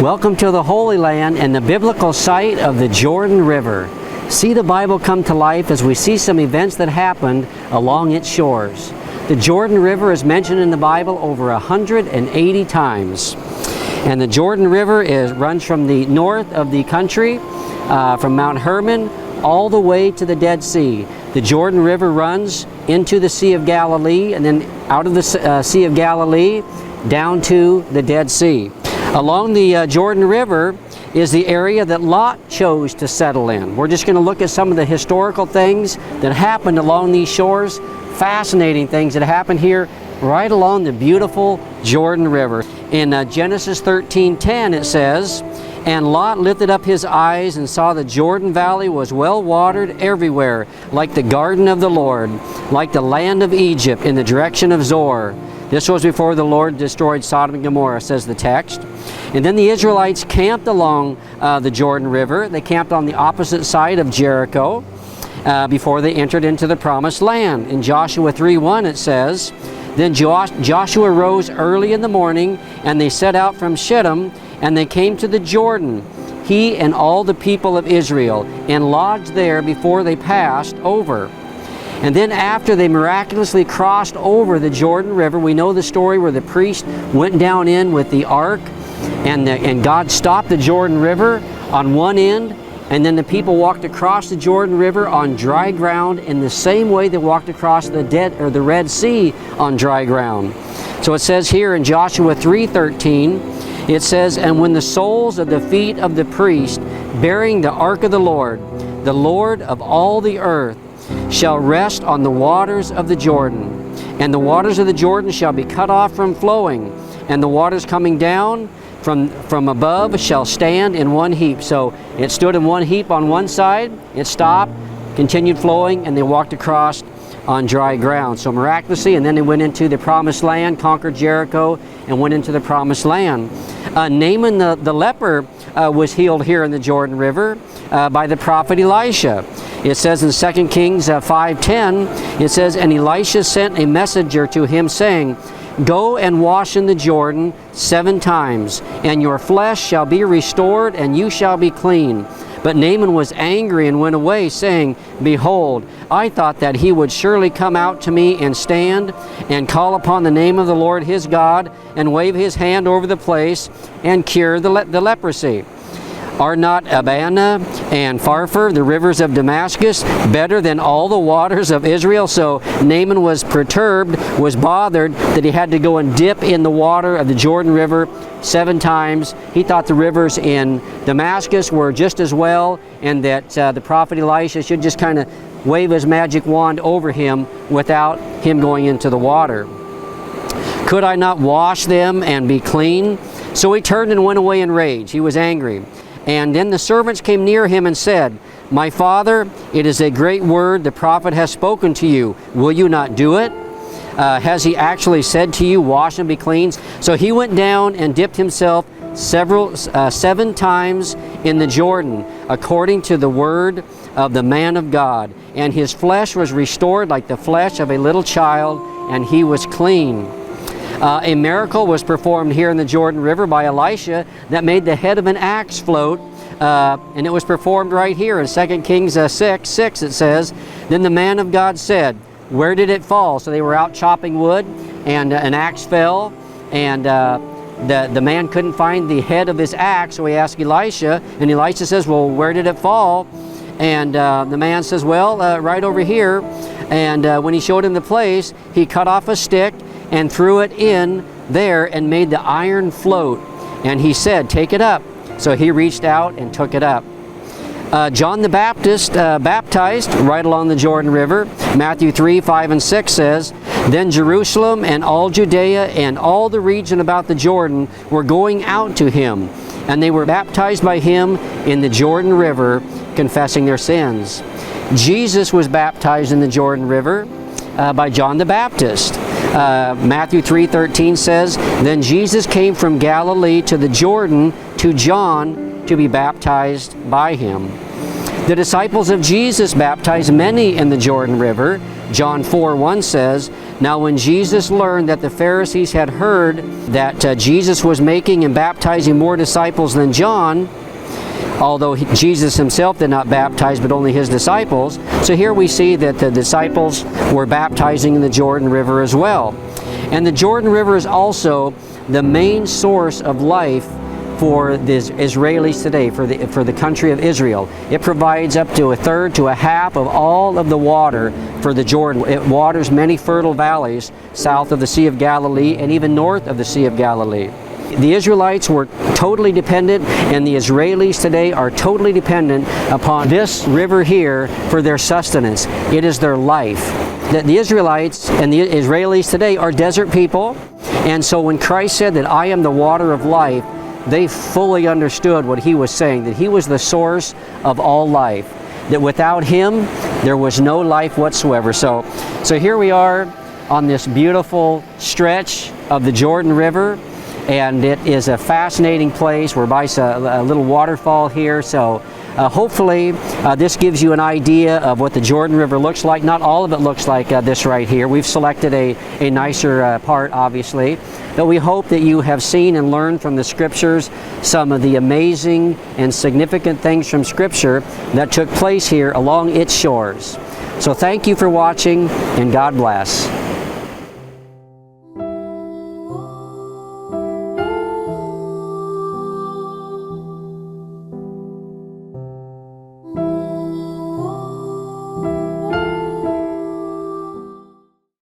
Welcome to the Holy Land and the biblical site of the Jordan River. See the Bible come to life as we see some events that happened along its shores. The Jordan River is mentioned in the Bible over 180 times. And the Jordan River runs from the north of the country, from Mount Hermon, all the way to the Dead Sea. The Jordan River runs into the Sea of Galilee, and then out of the Sea of Galilee down to the Dead Sea. Along the Jordan River is the area that Lot chose to settle in. We're just going to look at some of the historical things that happened along these shores, fascinating things that happened here right along the beautiful Jordan River. In Genesis 13:10 it says, "And Lot lifted up his eyes and saw the Jordan Valley was well watered everywhere, like the garden of the Lord, like the land of Egypt in the direction of Zoar." This was before the Lord destroyed Sodom and Gomorrah, says the text. And then the Israelites camped along the Jordan River. They camped on the opposite side of Jericho before they entered into the Promised Land. In Joshua 3:1 it says, "Then Joshua rose early in the morning, and they set out from Shittim, and they came to the Jordan, he and all the people of Israel, and lodged there before they passed over. And then after they miraculously crossed over the Jordan River," we know the story where the priest went down in with the ark, and God stopped the Jordan River on one end, and then the people walked across the Jordan River on dry ground in the same way they walked across the Red Sea on dry ground. So it says here in Joshua 3:13, it says, "And when the soles of the feet of the priest bearing the ark of the Lord of all the earth, shall rest on the waters of the Jordan, and the waters of the Jordan shall be cut off from flowing, and the waters coming down from above shall stand in one heap." So it stood in one heap on one side, it stopped, continued flowing, and they walked across on dry ground. So miraculously, and then they went into the Promised Land, conquered Jericho, and went into the Promised Land. Naaman the leper was healed here in the Jordan River by the prophet Elisha. It says in 2 Kings 5:10, it says, "And Elisha sent a messenger to him, saying, Go and wash in the Jordan 7 times, and your flesh shall be restored, and you shall be clean. But Naaman was angry and went away, saying, Behold, I thought that he would surely come out to me and stand and call upon the name of the Lord his God and wave his hand over the place and cure the leprosy. Are not Abana and Pharpar, the rivers of Damascus, better than all the waters of Israel?" So Naaman was perturbed, was bothered that he had to go and dip in the water of the Jordan River 7 times. He thought the rivers in Damascus were just as well, and that the prophet Elisha should just kind of wave his magic wand over him without him going into the water. "Could I not wash them and be clean?" So he turned and went away in rage. He was angry. And then the servants came near him and said, "My father, it is a great word the prophet has spoken to you. Will you not do it? Has he actually said to you, wash and be clean?" So he went down and dipped himself 7 times in the Jordan, according to the word of the man of God. And his flesh was restored like the flesh of a little child, and he was clean. A miracle was performed here in the Jordan River by Elisha that made the head of an axe float, and it was performed right here in 2 Kings 6 it says, "Then the man of God said, Where did it fall?" So they were out chopping wood, and an axe fell, and the man couldn't find the head of his axe, so he asked Elisha, and Elisha says, "Well, where did it fall?" And the man says, "Well, right over here." And when he showed him the place, he cut off a stick and threw it in there and made the iron float. And he said, "Take it up." So he reached out and took it up. John the Baptist baptized right along the Jordan River. Matthew 3:5 and 6 says, "Then Jerusalem and all Judea and all the region about the Jordan were going out to him, and they were baptized by him in the Jordan River, confessing their sins." Jesus was baptized in the Jordan River by John the Baptist. Matthew 3:13 says, "Then Jesus came from Galilee to the Jordan to John to be baptized by him." The disciples of Jesus baptized many in the Jordan River. John 4:1 says, Now when Jesus learned that the Pharisees had heard that Jesus was making and baptizing more disciples than John, although Jesus himself did not baptize, but only his disciples. So here we see that the disciples were baptizing in the Jordan River as well. And the Jordan River is also the main source of life for the Israelis today, for the country of Israel. It provides up to a third to a half of all of the water for the Jordan. It waters many fertile valleys south of the Sea of Galilee and even north of the Sea of Galilee. The Israelites were totally dependent, and the Israelis today are totally dependent upon this river here for their sustenance. It is their life. The Israelites and the Israelis today are desert people, and so when Christ said that I am the water of life, they fully understood what he was saying, that he was the source of all life, that without him there was no life whatsoever. So here we are on this beautiful stretch of the Jordan River, and it is a fascinating place. We're by a little waterfall here, so hopefully this gives you an idea of what the Jordan River looks like. Not all of it looks like this right here. We've selected a nicer part, obviously, but we hope that you have seen and learned from the Scriptures some of the amazing and significant things from Scripture that took place here along its shores. So thank you for watching, and God bless.